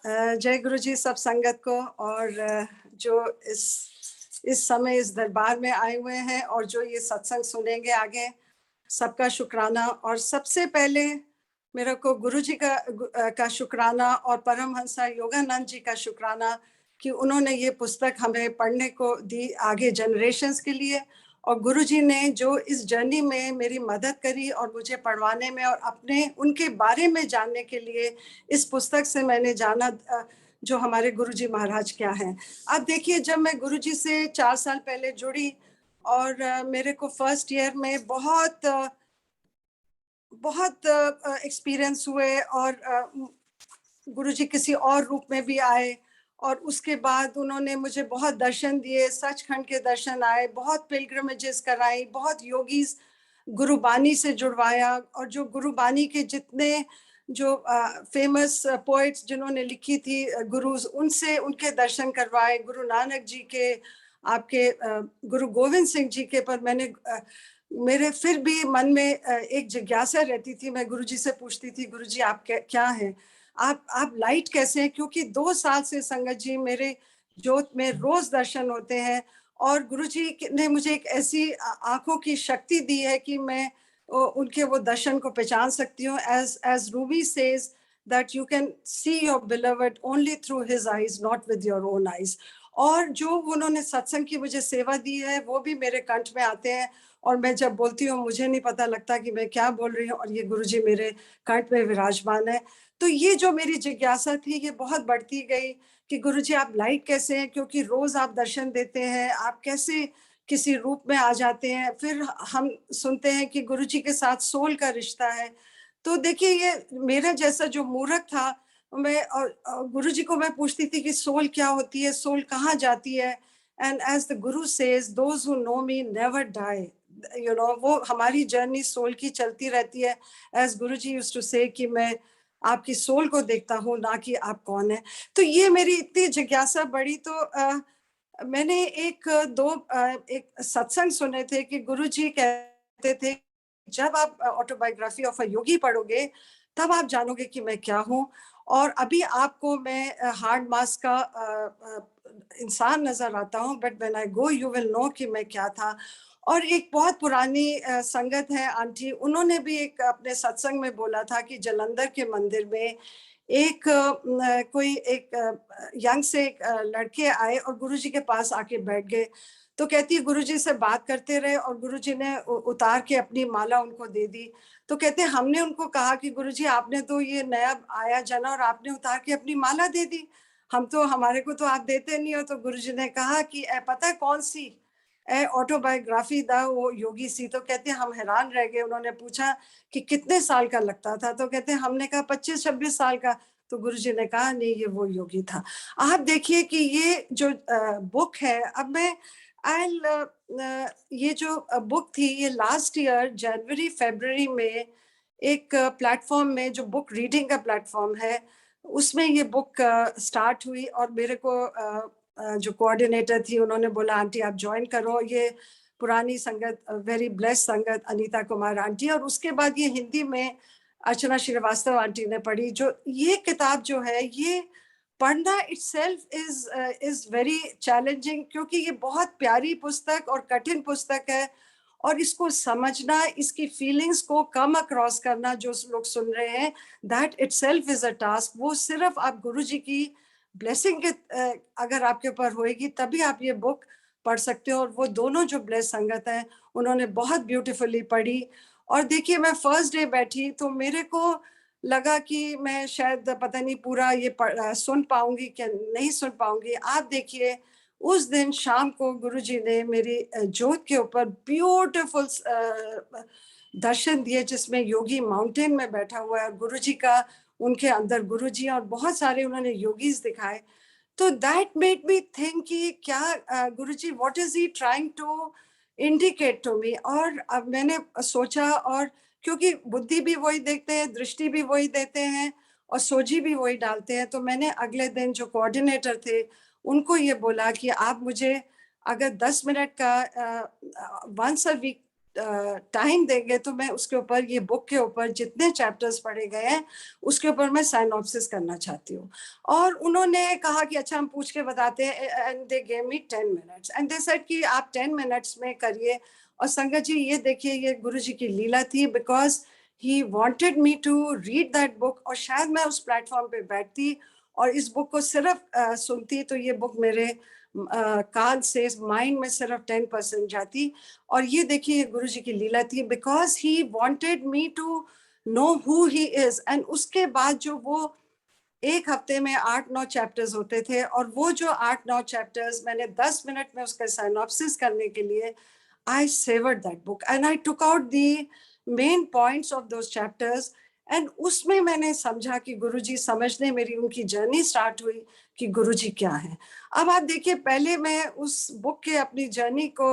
जय गुरु जी सब संगत को और जो इस समय इस दरबार में आए हुए हैं और जो ये सत्संग सुनेंगे आगे, सबका शुक्राना। और सबसे पहले मेरे को गुरु जी का शुक्राना और परमहंसा योगानंद जी का शुक्राना कि उन्होंने ये पुस्तक हमें पढ़ने को दी आगे जनरेशन्स के लिए। और गुरु जी ने जो इस जर्नी में मेरी मदद करी और मुझे पढ़वाने में और अपने उनके बारे में जानने के लिए इस पुस्तक से मैंने जाना जो हमारे गुरुजी महाराज क्या हैं। अब देखिए, जब मैं गुरुजी से 4 साल पहले जुड़ी और मेरे को फर्स्ट ईयर में बहुत एक्सपीरियंस हुए और गुरुजी किसी और रूप में भी आए और उसके बाद उन्होंने मुझे बहुत दर्शन दिए, सचखंड के दर्शन आए, बहुत पिलग्रिमेजेस कराई, बहुत योगीज गुरुबानी से जुड़वाया और जो गुरुबानी के जितने जो फेमस पोइट्स जिन्होंने लिखी थी गुरुज, उनसे उनके दर्शन करवाए। गुरु नानक जी के, आपके गुरु गोविंद सिंह जी के, पर मैंने मेरे फिर भी मन में एक जिज्ञासा रहती थी। मैं गुरुजी से पूछती थी, गुरुजी आप क्या हैं, आप लाइट कैसे हैं? क्योंकि 2 साल से संगत जी मेरे ज्योत में रोज दर्शन होते हैं और गुरुजी ने मुझे एक ऐसी आंखों की शक्ति दी है कि मैं उनके वो दर्शन को पहचान सकती हूँ। as Ruby says that you can see your beloved only through his eyes, not with your own eyes। और जो उन्होंने सत्संग की मुझे सेवा दी है वो भी मेरे कंठ में आते हैं और मैं जब बोलती हूँ मुझे नहीं पता लगता कि मैं क्या बोल रही हूँ और ये गुरुजी मेरे कंठ में विराजमान है। तो ये जो मेरी जिज्ञासा थी ये बहुत बढ़ती गई कि गुरुजी आप लाइट कैसे हैं, क्योंकि रोज आप दर्शन देते हैं, आप कैसे किसी रूप में आ जाते हैं। फिर हम सुनते हैं कि गुरुजी के साथ सोल का रिश्ता है। तो देखिए, ये मेरा जैसा जो मूर्ख था, मैं गुरुजी को मैं पूछती थी कि सोल क्या होती है, सोल कहाँ जाती है। And as the guru says, those who know me never die. वो हमारी जर्नी सोल की चलती रहती है। As Guruji used to say कि मैं आपकी सोल को देखता हूँ, ना कि आप कौन है। तो ये मेरी इतनी जिज्ञासा बढ़ी तो मैंने एक सत्संग सुने थे कि गुरुजी कहते थे जब आप ऑटोबायोग्राफी ऑफ अ योगी पढ़ोगे तब आप जानोगे कि मैं क्या हूँ। और अभी आपको मैं हार्ड मास का इंसान नजर आता हूँ, but when I go you will know कि मैं क्या था। और एक बहुत पुरानी संगत है आंटी, उन्होंने भी एक अपने सत्संग में बोला था कि जलंधर के मंदिर में एक कोई एक यंग से एक लड़के आए और गुरुजी के पास आके बैठ गए। तो कहती है गुरुजी से बात करते रहे और गुरुजी ने उतार के अपनी माला उनको दे दी। तो कहते हमने उनको कहा कि गुरुजी आपने तो ये नया आया जना और आपने उतार के अपनी माला दे दी, हम तो, हमारे को तो आप देते नहीं हो। तो गुरुजी ने कहा कि पता है कौन सी ऑटोबायोग्राफी दा वो योगी सी। तो कहते हम हैरान रह गए। उन्होंने पूछा कि कितने साल का लगता था, तो कहते हमने कहा 25-26 साल का। तो गुरुजी ने कहा नहीं, ये वो योगी था। आप देखिए कि ये जो बुक है, अब मैं ये जो बुक थी ये लास्ट ईयर जनवरी फरवरी में एक प्लेटफॉर्म में, जो बुक रीडिंग का प्लेटफॉर्म है, उसमें ये बुक स्टार्ट हुई और मेरे को जो कोऑर्डिनेटर थी उन्होंने बोला आंटी आप ज्वाइन करो। ये पुरानी संगत, वेरी ब्लेस्ड संगत, अनीता कुमार आंटी, और उसके बाद ये हिंदी में अर्चना श्रीवास्तव आंटी ने पढ़ी। जो ये किताब जो है ये पढ़ना इटसेल्फ इज वेरी चैलेंजिंग, क्योंकि ये बहुत प्यारी पुस्तक और कठिन पुस्तक है और इसको समझना, इसकी फीलिंग्स को कम अक्रॉस करना जो लोग सुन रहे हैं, that itself is a task. वो सिर्फ आप गुरुजी की ब्लेसिंग के अगर आपके ऊपर होएगी तभी आप ये बुक पढ़ सकते हो। और वो दोनों जो ब्लेस संगत हैं उन्होंने बहुत ब्यूटीफुली पढ़ी। और देखिए, मैं फर्स्ट डे बैठी तो मेरे को लगा कि मैं शायद पता नहीं पूरा ये सुन पाऊंगी क्या नहीं सुन पाऊंगी। आप देखिए, उस दिन शाम को गुरुजी ने मेरी ज्योत के ऊपर ब्यूटीफुल दर्शन दिए, जिसमें योगी माउंटेन में बैठा हुआ है, गुरुजी का, उनके अंदर गुरुजी और बहुत सारे उन्होंने योगीज दिखाए। तो दैट मेड मी थिंक कि क्या Guruji what is he trying to indicate to me. और अब मैंने सोचा, और क्योंकि बुद्धि भी वही देखते हैं, दृष्टि भी वही देते हैं और सोझी भी वही डालते हैं, तो मैंने अगले दिन जो कोऑर्डिनेटर थे उनको ये बोला कि आप मुझे अगर 10 मिनट का वंस अ वीक टाइम देंगे तो मैं उसके ऊपर, ये बुक के ऊपर जितने चैप्टर्स पढ़े गए हैं उसके ऊपर मैं साइनॉप्सिस करना चाहती हूँ। और उन्होंने कहा कि अच्छा हम पूछ के बताते हैं, and they gave me 10 minutes and they said कि आप 10 मिनट्स में करिए। और संगत जी ये देखिए, ये गुरु जी की लीला थी, because he wanted me to read that book. और शायद मैं उस प्लेटफॉर्म पे बैठती और इस बुक को सिर्फ सुनती तो ये बुक मेरे कान से माइंड में सिर्फ 10% जाती। और ये देखिए गुरु जी की लीला थी, because he wanted me to know who he is. And उसके बाद जो वो एक हफ्ते में 8-9 चैप्टर्स होते थे, और वो जो 8-9 चैप्टर्स मैंने 10 मिनट में उसका साइनॉप्सिस करने के लिए, I savored that book and I took out the main points of those chapters. And उसमें मैंने समझा कि गुरुजी समझने, मेरी उनकी जर्नी स्टार्ट हुई कि गुरुजी क्या है। अब आप देखिए, पहले मैं उस बुक के अपनी जर्नी को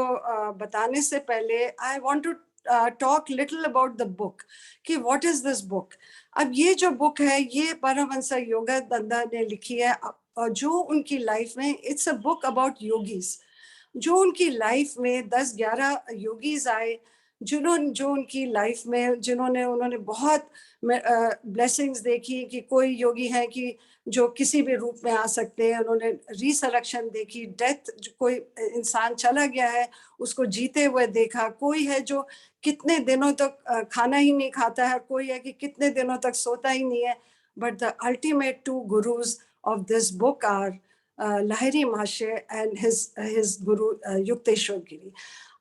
बताने से पहले I want to talk little about the book, कि व्हाट इज दिस बुक। अब ये जो बुक है ये परमहंस योगानंद ने लिखी है, और जो उनकी लाइफ में, it's a book about yogis. जो उनकी लाइफ में 10-11 योगीज आए, जो उनकी लाइफ में उन्होंने बहुत ब्लेसिंग्स देखी, कि कोई योगी है कि जो किसी भी रूप में आ सकते हैं। उन्होंने रिसरेक्शन देखी, डेथ, कोई इंसान चला गया है उसको जीते हुए देखा। कोई है जो कितने दिनों तक खाना ही नहीं खाता है, कोई है कि कितने दिनों तक सोता ही नहीं है। But the ultimate two gurus of this book are Lahiri Mahasaya and his guru Yukteswar Giri.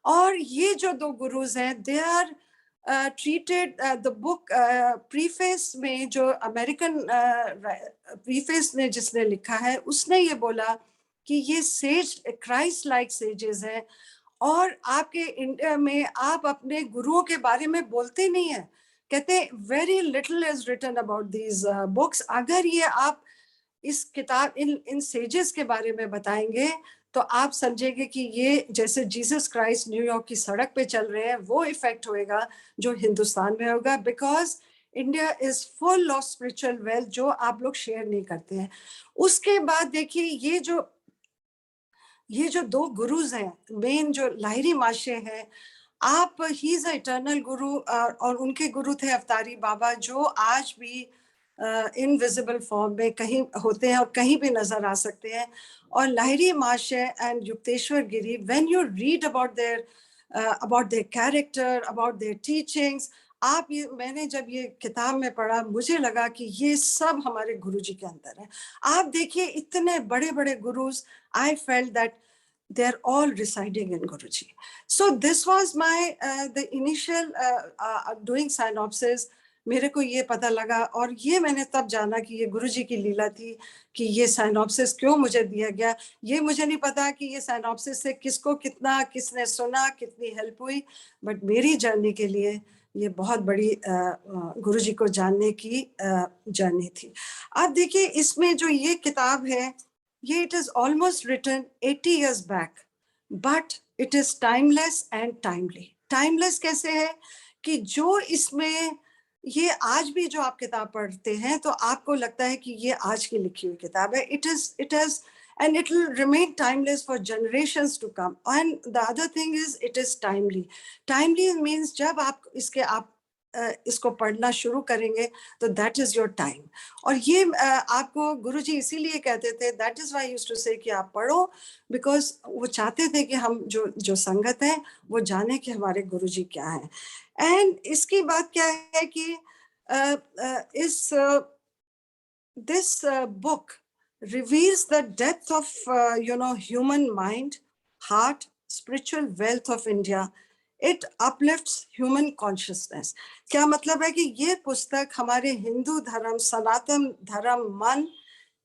और ये जो दो गुरुज हैं, they are treated, the book preface में जो अमेरिकन प्रीफेस ने जिसने लिखा है, उसने ये बोला कि ये सेज क्राइस्ट लाइक सेजेस हैं। और आपके इंडिया में आप अपने गुरुओं के बारे में बोलते नहीं है, कहते very little is written about these books. अगर ये आप इस किताब, इन सेजेस के बारे में बताएंगे तो आप समझेंगे कि ये जैसे जीसस क्राइस्ट न्यूयॉर्क की सड़क पे चल रहे हैं, वो इफेक्ट होएगा जो हिंदुस्तान में होगा। Because India is full of spiritual wealth जो आप लोग शेयर नहीं करते हैं। उसके बाद देखिए, ये जो दो गुरुज हैं, मेन जो लाहिरी माशे हैं, आप, ही इज इटर्नल गुरु, और उनके गुरु थे अवतारी बाबा, जो आज भी इनविजिबल फॉर्म में कहीं होते हैं और कहीं भी नजर आ सकते हैं। और Lahiri Mahasaya and Yukteswar Giri, when you read about their character, about their teachings, आप ये, मैंने जब ये किताब में पढ़ा, मुझे लगा कि ये सब हमारे गुरुजी के अंदर है। आप देखिए इतने बड़े बड़े gurus, I felt that they're all residing in Guruji. So this was my the initial doing synopsis. मेरे को ये पता लगा, और ये मैंने तब जाना कि ये गुरुजी की लीला थी कि ये साइनॉप्सिस क्यों मुझे दिया गया। ये मुझे नहीं पता कि ये साइनॉप्सिस से किसको कितना, किसने सुना, कितनी हेल्प हुई, बट मेरी जर्नी के लिए ये बहुत बड़ी गुरुजी को जानने की जर्नी थी। आप देखिए इसमें जो ये किताब है, ये it is almost written 80 years back, but it is timeless and timely. Timeless कैसे है कि जो इसमें, ये आज भी जो आप किताब पढ़ते हैं तो आपको लगता है कि ये आज की लिखी हुई किताब है। It is and it will remain timeless for generations to come. And the other thing is it is timely. Timely means जब आप इसको पढ़ना शुरू करेंगे तो दैट इज योर टाइम। और ये आपको गुरुजी इसीलिए कहते थे, that is why used to say कि आप पढ़ो, बिकॉज वो चाहते थे कि हम जो संगत है वो जाने कि हमारे गुरुजी क्या है। एंड इसकी बात क्या है कि इस this book reveals the depth of human mind, heart, spiritual wealth of India. It uplifts human consciousness. क्या मतलब है कि ये पुस्तक हमारे हिंदू धर्म, सनातन धर्म, मन,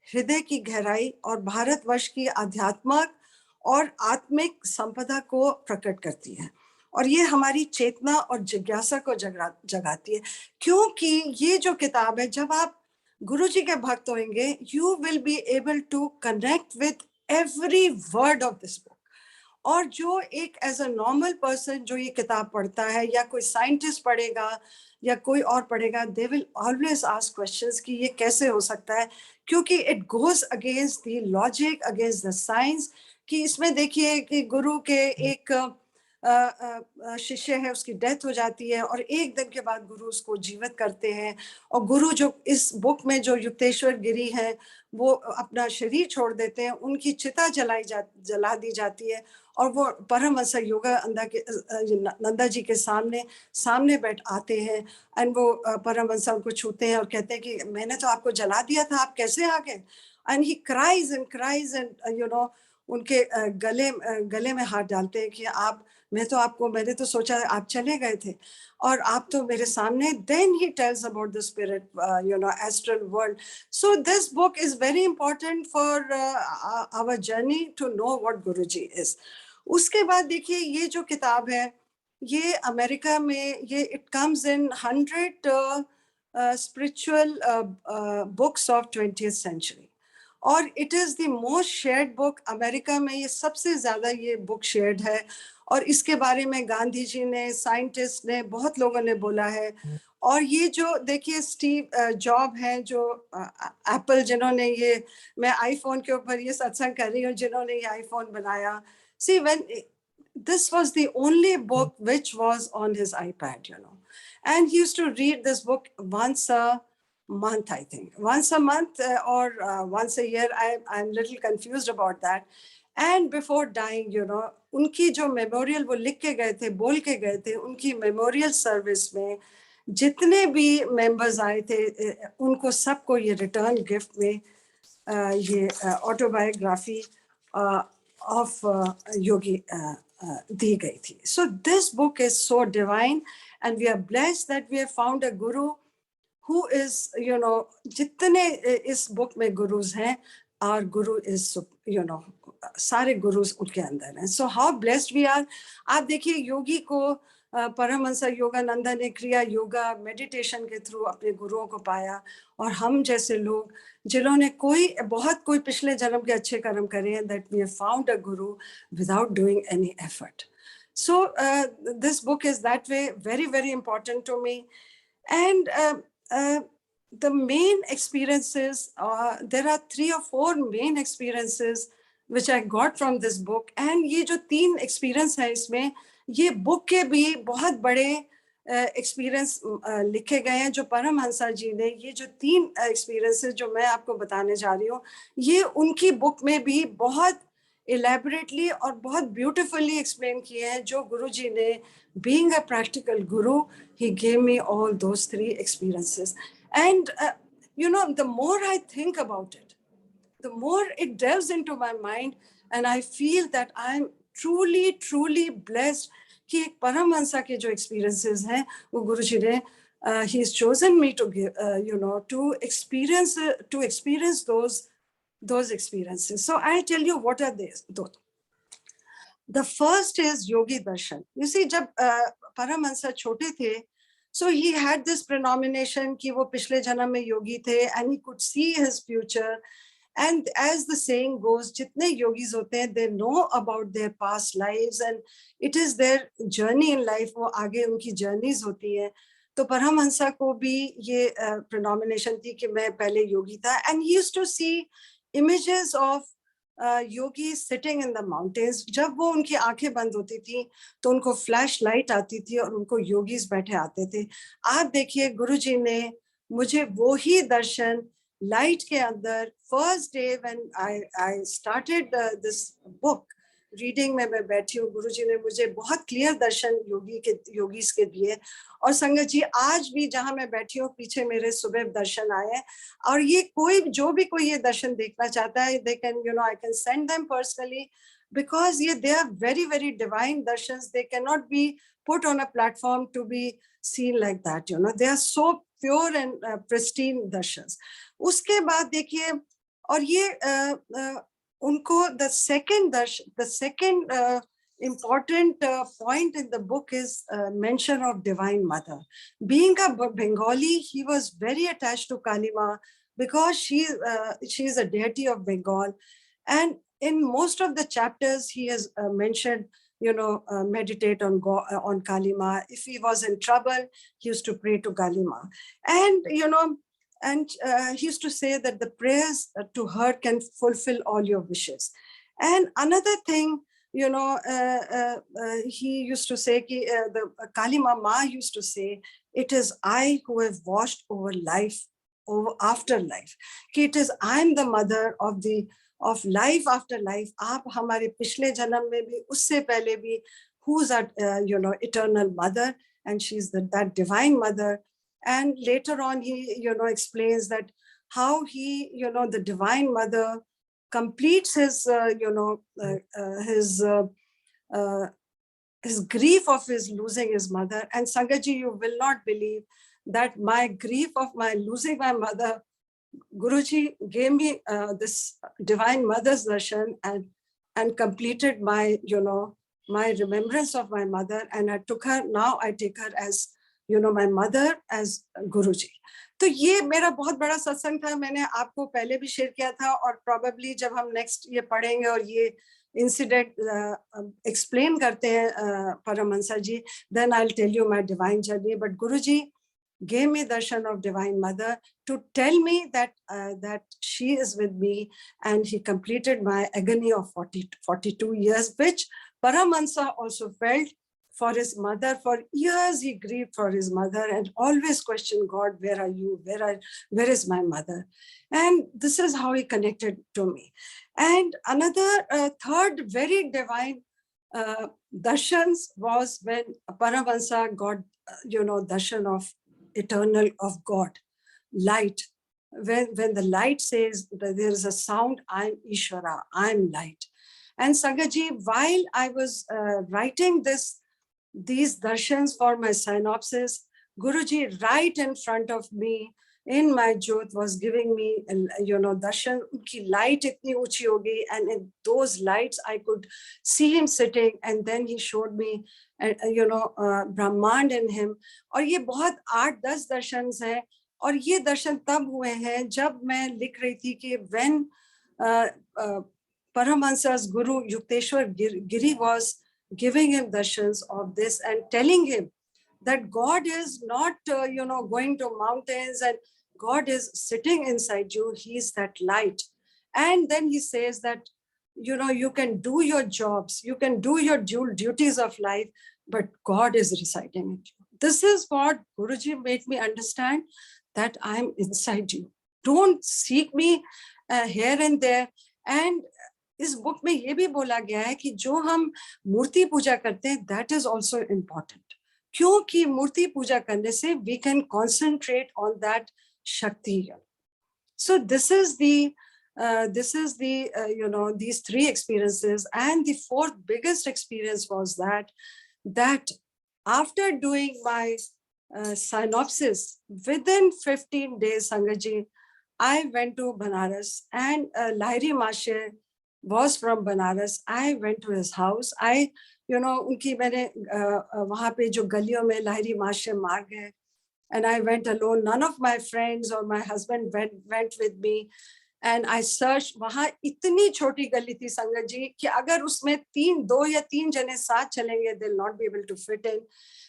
हृदय की गहराई और भारतवर्ष की आध्यात्मिक और आत्मिक संपदा को प्रकट करती है। और ये हमारी चेतना और जिज्ञासा को जगाती है। क्योंकि ये जो किताब है, जब आप गुरुजी के भक्त होंगे, you will be able to connect with every word of this book. और जो एक एज अ नॉर्मल पर्सन जो ये किताब पढ़ता है, या कोई साइंटिस्ट पढ़ेगा या कोई और पढ़ेगा, they will always ask questions कि ये कैसे हो सकता है, क्योंकि it goes against the logic, against the science. कि इसमें देखिए कि गुरु के एक शिष्य है उसकी डेथ हो जाती है और एक दिन के बाद गुरु उसको जीवित करते हैं। और गुरु जो इस बुक में जो युक्तेश्वर गिरी है वो अपना शरीर छोड़ देते हैं, उनकी चिता जला दी जाती है और वो परमहंस नंदा जी के सामने बैठ आते हैं। एंड वो परमहंस उनको छूते हैं और कहते हैं कि मैंने तो आपको जला दिया था, आप कैसे आ गए? And he cries and you know उनके गले में हाथ डालते हैं कि आप, मैंने तो सोचा आप चले गए थे और आप तो मेरे सामने। Then he tells about the spirit, astral world. So this book is very important for our journey to know what Guruji is. उसके बाद देखिए ये जो किताब है ये अमेरिका में ये it comes in 100 spiritual books of 20th century और it is the most shared book. America में ये सबसे ज्यादा ये बुक शेयर्ड है और इसके बारे में गांधी जी ने, साइंटिस्ट ने, बहुत लोगों ने बोला है. और ये जो देखिए स्टीव जॉब हैं जो एप्पल जिन्होंने ये, मैं आईफोन के ऊपर ये सत्संग कर रही हूँ, जिन्होंने ये आईफोन बनाया. See when this was the only book which was on his iPad, and he used to read this book once a month, I think, once a month or once a year. I'm a little confused about that. And before dying, उनकी जो memorial वो लिख के गए थे, बोल के गए थे, उनकी मेमोरियल सर्विस में जितने भी मेंबर्स आए थे उनको सबको ये रिटर्न गिफ्ट में ये ऑटोबायोग्राफी ऑफ योगी दी गई थी. So this book is so divine and we are blessed that we have found a guru who is, जितने इस बुक में गुरुज हैं, our guru is, सारे गुरुज उनके अंदर हैं. So how blessed we are. आप देखिए योगी को परमहंस योगानंद ने क्रिया योगा मेडिटेशन के थ्रू अपने गुरुओं को पाया और हम जैसे लोग जिन्होंने कोई पिछले जन्म के अच्छे कर्म करे हैं, that we have found a guru without doing any effort. So this book is that way very, very important to me. And the main experiences, there are 3 or 4 main experiences which I got from this book. And ये जो 3 experience है इसमें, ये book के भी बहुत बड़े experience लिखे गए हैं जो परमहंसा जी ने, ये जो 3 एक्सपीरियंसेस जो मैं आपको बताने जा रही हूँ, ये उनकी बुक में भी बहुत इलेबोरेटली और बहुत ब्यूटीफुली एक्सप्लेन किए हैं. जो गुरुजी ने, being a practical guru, he gave me all those 3 experiences. And the more I think about it, the more it delves into my mind, and I feel that I'm truly, truly blessed कि एक परमहंसा के जो experiences हैं वो गुरुजी ने he's chosen me to give, to experience those experiences. So I'll tell you what are these. The first is yogi darshan. You see, जब परमहंसा छोटे थे, so he had this prenomination कि वो पिछले जन्म में योगी थे, and he could see his future. And as the saying goes, जितने yogis होते हैं, they know about their past lives and it is their journey in life. वो आगे उनकी journeys होती हैं. तो परमहंसा को भी ये prenomination थी कि मैं पहले योगी था. And he used to see images of yogis sitting in the mountains. जब वो उनकी आंखें बंद होती थी तो उनको फ्लैश लाइट आती थी और उनको योगीज बैठे आते थे. आप देखिए गुरुजी ने मुझे वो ही दर्शन लाइट के अंदर, first day when I started this book reading में मैं बैठी हूँ, गुरुजी ने मुझे बहुत क्लियर दर्शन योगीज के दिए. और संगत जी, आज भी जहाँ मैं बैठी हूँ पीछे मेरे सुबह दर्शन आए हैं और ये जो भी कोई ये दर्शन देखना चाहता है, they can, I can send them personally because they are very, very divine darshans. They cannot be put on a platform to be seen like that. They are so pure and pristine darshans. उसके बाद देखिए, और ये उनको the second important point in the book is mention of Divine Mother. Being a Bengali, he was very attached to Kali Ma because she is a deity of Bengal. And in most of the chapters, he has mentioned, meditate on Kali Ma. If he was in trouble, he used to pray to Kali Ma. And, he used to say that the prayers to her can fulfill all your wishes. And another thing you know, he used to say, the Kali Mama used to say, it is I who have watched over life, over afterlife. कि it is I am the mother of life after life. आप हमारे पिछले जन्म में भी, उससे पहले भी, who's our you know, eternal mother, and she's that divine mother. And later on he, you know, explains that how he, you know, the divine mother completes his you know, his grief of his losing his mother. And Sangaji, you will not believe that my grief of my losing my mother, Guruji gave me this divine mother's darshan and completed my, you know, my remembrance of my mother. And I took her, now I take her as, you know, my mother, as Guruji. तो ये मेरा बहुत बड़ा सत्संग था, मैंने आपको पहले भी शेयर किया था, और probably जब हम next ये पढ़ेंगे और ये incident explain करते हैं Paramahansa ji, then I'll tell you my divine journey. But Guruji gave me darshan of Divine Mother to tell me that that she is with me, and he completed my agony of 42 years, which Paramahansa also felt for his mother. For years he grieved for his mother and always questioned God, where are you? Where is my mother? And this is how he connected to me. And another third very divine darshans was when Paramahansa got, you know, darshan of eternal of God, light. When the light says that there is a sound, I'm Ishvara, I'm light. And Sangaji, while I was writing these darshans for my synopsis, Guruji right in front of me in my jyot was giving me, you know, darshan. Unki light itni uchi ho gayi, and in those lights I could see him sitting, and then he showed me, you know, Brahmand in him. और ये बहुत 8-10 दर्शन्स हैं, और ये दर्शन तब हुए हैं जब मैं लिख रही थी कि when Paramahansa's Guru Yukteswar Giri was giving him darshans of this and telling him that God is not, you know, going to mountains, and God is sitting inside you. He's that light. And then he says that, you know, you can do your jobs, you can do your duties of life, but God is residing in you. This is what Guruji made me understand, that I'm inside you. Don't seek me here and there. And इस book में ये भी बोला गया है कि जो हम मूर्ति पूजा करते हैं, that is also important. क्योंकि मूर्ति पूजा करने से we can concentrate on that Shakti. So this is the you know, these 3 experiences. And the 4th biggest experience was that after doing my synopsis, within 15 days, Sangaji, I went to Banaras, and Lahiri Mashe was from Banaras. I went to his house. I, you know, उनकी मैंने वहाँ पे जो गलियों में लाहिरी माशे मार्ग है, and I went alone. None of my friends or my husband went with me. And I searched. वहाँ इतनी छोटी गली थी संगत जी कि अगर उसमें 2 या 3 जने साथ चलेंगे, they'll not be able to fit in.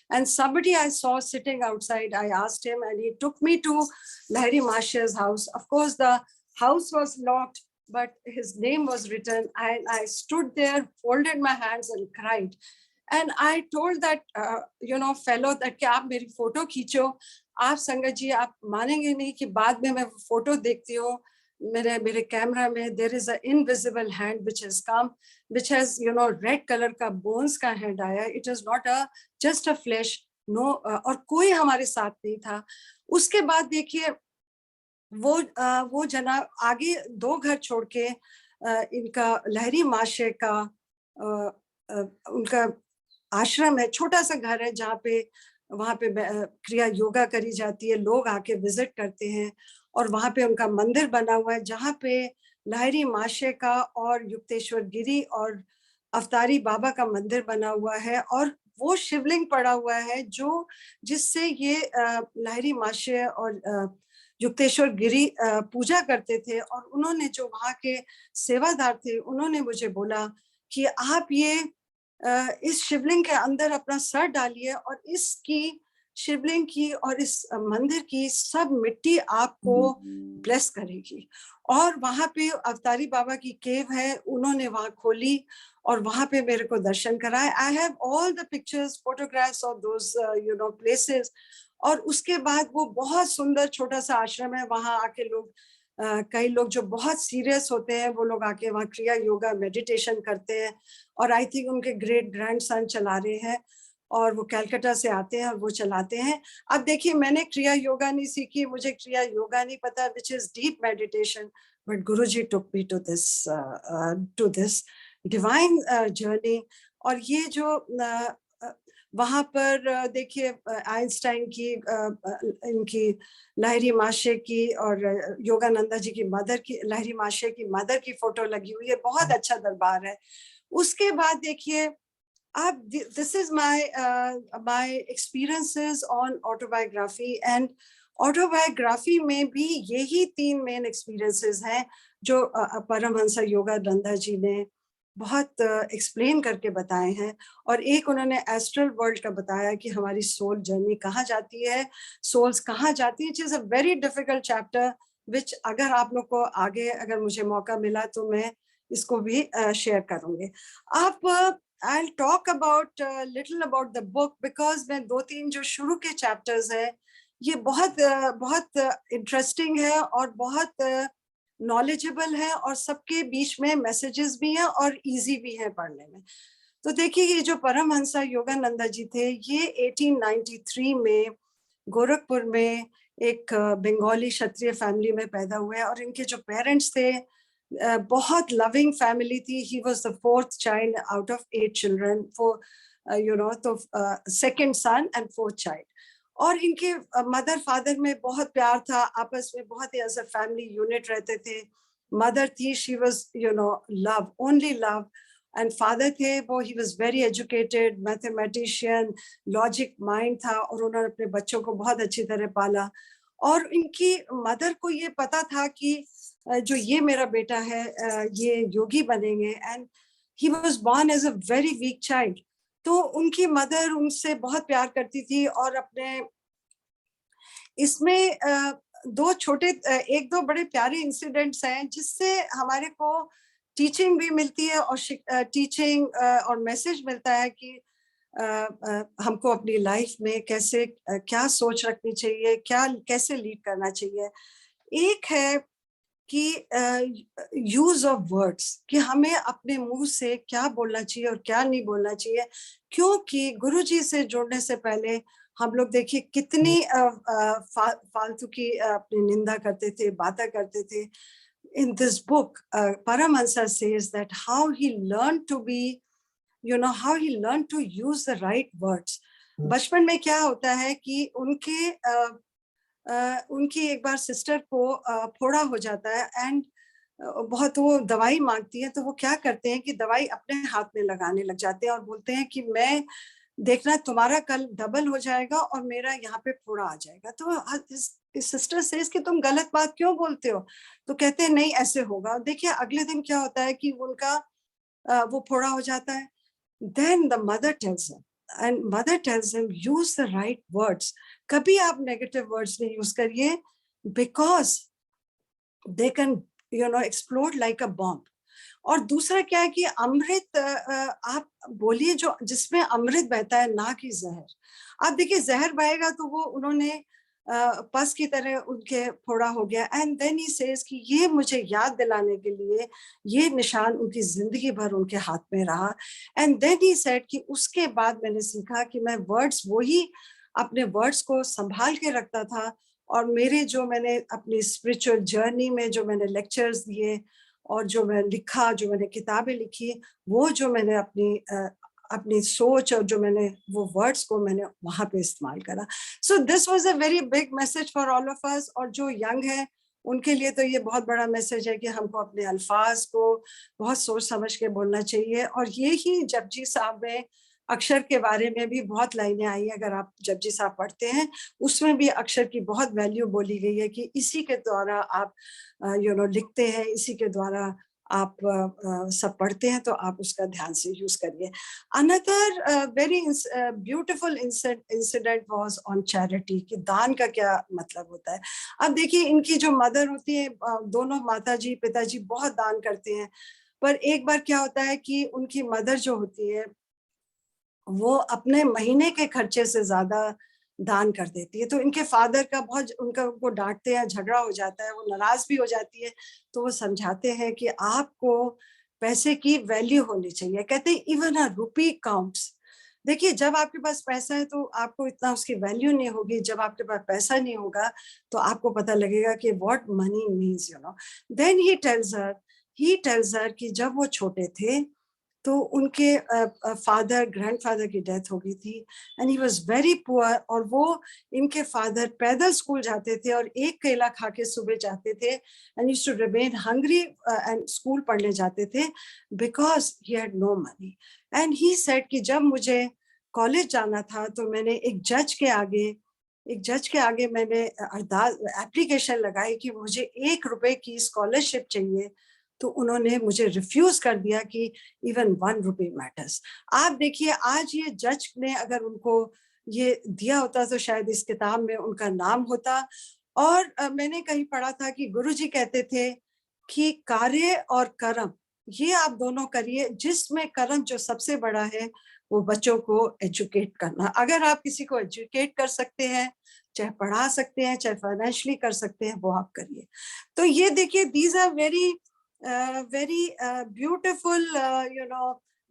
And somebody I saw sitting outside, I asked him, and he took me to Lahiri Mashe's house. Of course, the house was locked, but his name was written. I stood there, folded my hands and cried. And I told that, you know, fellow that कि आप मेरी photo खींचो. आप संगत जी, आप मानेंगे नहीं कि बाद में मैं फोटो देखती हूँ, मेरे कैमरा में there is an invisible hand which has come, which has, you know, red color का bones का hand आया. It is not just a flesh. No, और कोई हमारे साथ नहीं था. उसके बाद देखिए, वो जना आगे 2 घर छोड़ के इनका लहरी माशे का उनका आश्रम है, छोटा सा घर है जहाँ पे वहाँ पे क्रिया योगा करी जाती है, लोग आके विजिट करते हैं, और वहाँ पे उनका मंदिर बना हुआ है जहाँ पे लाहिरी माशे का और युक्तेश्वर गिरी और अवतारी बाबा का मंदिर बना हुआ है, और वो शिवलिंग पड़ा हुआ है जो जिससे ये लाहिरी माशे और युक्तेश्वर गिरी पूजा करते थे. और उन्होंने, जो वहाँ के सेवादार थे, उन्होंने मुझे बोला कि आप ये इस शिवलिंग के अंदर अपना सर डालिए और इसकी शिवलिंग की और इस मंदिर की सब मिट्टी आपको ब्लेस करेगी। और वहां पे अवतारी बाबा की केव है, उन्होंने वहां खोली और वहां पे मेरे को दर्शन कराए। I have all the pictures, photographs of those places. और उसके बाद वो बहुत सुंदर छोटा सा आश्रम है, वहां आके लोग कई लोग जो बहुत सीरियस होते हैं वो लोग आके वहाँ क्रिया योगा मेडिटेशन करते हैं। और आई थिंक उनके ग्रेट ग्रैंडसन चला रहे हैं, और वो कलकत्ता से आते हैं और वो चलाते हैं। अब देखिए, मैंने क्रिया योगा नहीं सीखी, मुझे क्रिया योगा नहीं पता, which is deep meditation, but Guruji took me to this divine journey. और ये जो वहां पर देखिए आइंस्टाइन की इनकी लहरी माशे की और योगानंदा जी की मदर की, लहरी माशे की मदर की फोटो लगी हुई है, बहुत अच्छा दरबार है। उसके बाद देखिए, अब this is my experiences on autobiography. And autobiography में भी यही 3 मेन एक्सपीरियंसेस हैं जो परमहंस योगानंदा जी ने बहुत एक्सप्लेन करके बताए हैं। और एक उन्होंने एस्ट्रल वर्ल्ड का बताया कि हमारी सोल जर्नी कहाँ जाती है, सोल्स कहाँ जाती है, it is a very difficult chapter, which अगर आप लोग को आगे अगर मुझे मौका मिला तो मैं इसको भी शेयर करूंगी। आप I'll talk about little about the book, because मैं 2-3 जो शुरू के चैप्टर्स है, ये बहुत इंटरेस्टिंग है और बहुत नॉलेजेबल है, और सबके बीच में मैसेजेस भी हैं और इजी भी है पढ़ने में। तो देखिए, ये जो परमहंस योगानंदा जी थे, ये 1893 में गोरखपुर में एक बंगाली क्षत्रिय फैमिली में पैदा हुए। और इनके जो पेरेंट्स थे, बहुत लविंग फैमिली थी। He was the 4th child out of 8 children, for तो second son and 4th child. और इनके मदर फादर में बहुत प्यार था, आपस में बहुत ही एज अ फैमिली यूनिट रहते थे। मदर थी, she was love, only love. And father थे, वो he was very educated, mathematician, logic mind था, और उन्होंने अपने बच्चों को बहुत अच्छी तरह पाला। और इनकी मदर को ये पता था कि जो ये मेरा बेटा है ये योगी बनेंगे। And he was born as a very weak child. तो उनकी मदर उनसे बहुत प्यार करती थी। और अपने इसमें एक दो बड़े प्यारे इंसिडेंट्स हैं जिससे हमारे को टीचिंग भी मिलती है, और टीचिंग और मैसेज मिलता है कि हमको अपनी लाइफ में कैसे क्या सोच रखनी चाहिए, क्या कैसे लीड करना चाहिए। एक है कि यूज ऑफ वर्ड्स, कि हमें अपने मुंह से क्या बोलना चाहिए और क्या नहीं बोलना चाहिए। क्योंकि गुरुजी से जुड़ने से पहले हम लोग देखिए कितनी फालतू की अपनी निंदा करते थे, बातें करते थे। In this book Paramahansa says that how he learned to be, how he learned to use the right words. बचपन में क्या होता है कि उनकी एक बार सिस्टर को फोड़ा हो जाता है, एंड बहुत वो दवाई मांगती है। तो वो क्या करते हैं कि दवाई अपने हाथ में लगाने लग जाते हैं और बोलते हैं कि मैं देखना, तुम्हारा कल डबल हो जाएगा और मेरा यहाँ पे फोड़ा आ जाएगा। तो इस सिस्टर से कि तुम गलत बात क्यों बोलते हो? तो कहते हैं नहीं, ऐसे होगा। देखिए अगले दिन क्या होता है कि उनका वो फोड़ा हो जाता है। Then the mother tells him, and mother tells him, use the right words. कभी आप negative words नहीं use करिए, because they can explode like a bomb. और दूसरा क्या है कि अमृत आप बोलिए जो जिसमें अमृत बहता है, ना कि जहर। आप देखिए जहर बहेगा तो वो उन्होंने पस की तरह उनके फोड़ा हो गया। एंड देन ही सेज कि ये मुझे याद दिलाने के लिए ये निशान उनकी जिंदगी भर उनके हाथ में रहा। एंड देन ही सेड कि उसके बाद मैंने सीखा कि मैं वर्ड्स, वही अपने वर्ड्स को संभाल के रखता था। और मेरे जो मैंने अपनी स्पिरिचुअल जर्नी में जो मैंने लेक्चर्स दिए और जो मैं लिखा, जो मैंने किताबें लिखी, वो जो मैंने अपनी सोच और जो मैंने वो वर्ड्स को मैंने वहां पे इस्तेमाल करा। So this was a very big message for all of us. और जो यंग है उनके लिए तो ये बहुत बड़ा मैसेज है कि हमको अपने अल्फाज को बहुत सोच समझ के बोलना चाहिए। और ये ही जपजी साहब में अक्षर के बारे में भी बहुत लाइनें आई। अगर आप जपजी साहब पढ़ते हैं, उसमें भी अक्षर की बहुत वैल्यू बोली गई है कि इसी के द्वारा आप लिखते हैं, इसी के द्वारा आप सब पढ़ते हैं तो आप उसका ध्यान से यूज करिए। Another very beautiful incident was on charity, कि दान का क्या मतलब होता है। अब देखिए इनकी जो मदर होती है, दोनों माताजी पिताजी बहुत दान करते हैं, पर एक बार क्या होता है कि उनकी मदर जो होती है वो अपने महीने के खर्चे से ज्यादा दान कर देती है। तो इनके फादर का बहुत उनका उनको डांटते हैं, झगड़ा हो जाता है, वो नाराज भी हो जाती है। तो वो समझाते हैं कि आपको पैसे की वैल्यू होनी चाहिए। कहते हैं इवन अ रुपी काउंट्स। देखिए जब आपके पास पैसा है तो आपको इतना उसकी वैल्यू नहीं होगी, जब आपके पास पैसा नहीं होगा तो आपको पता लगेगा कि what money means, you know. Then he tells her कि जब वो छोटे थे तो उनके फादर ग्रैंडफादर की डेथ हो गई थी, and he was very poor. और वो इनके फादर पैदल स्कूल जाते थे और एक केला खा के सुबह जाते थे, and used to remain hungry and school पढ़ने जाते थे because he had no money. And he said कि जब मुझे कॉलेज जाना था तो मैंने एक जज के आगे मैंने अरदास एप्लीकेशन लगाई कि मुझे 1 रुपए की स्कॉलरशिप चाहिए। तो उन्होंने मुझे रिफ्यूज कर दिया कि इवन 1 रुपए मैटर्स। आप देखिए आज ये जज ने अगर उनको ये दिया होता तो शायद इस किताब में उनका नाम होता। और मैंने कहीं पढ़ा था कि गुरुजी कहते थे कि कार्य और कर्म ये आप दोनों करिए, जिसमें कर्म जो सबसे बड़ा है वो बच्चों को एजुकेट करना। अगर आप किसी को एजुकेट कर सकते हैं, चाहे पढ़ा सकते हैं, चाहे फाइनेंशियली कर सकते हैं, वो आप करिए। तो ये देखिए these are very very beautiful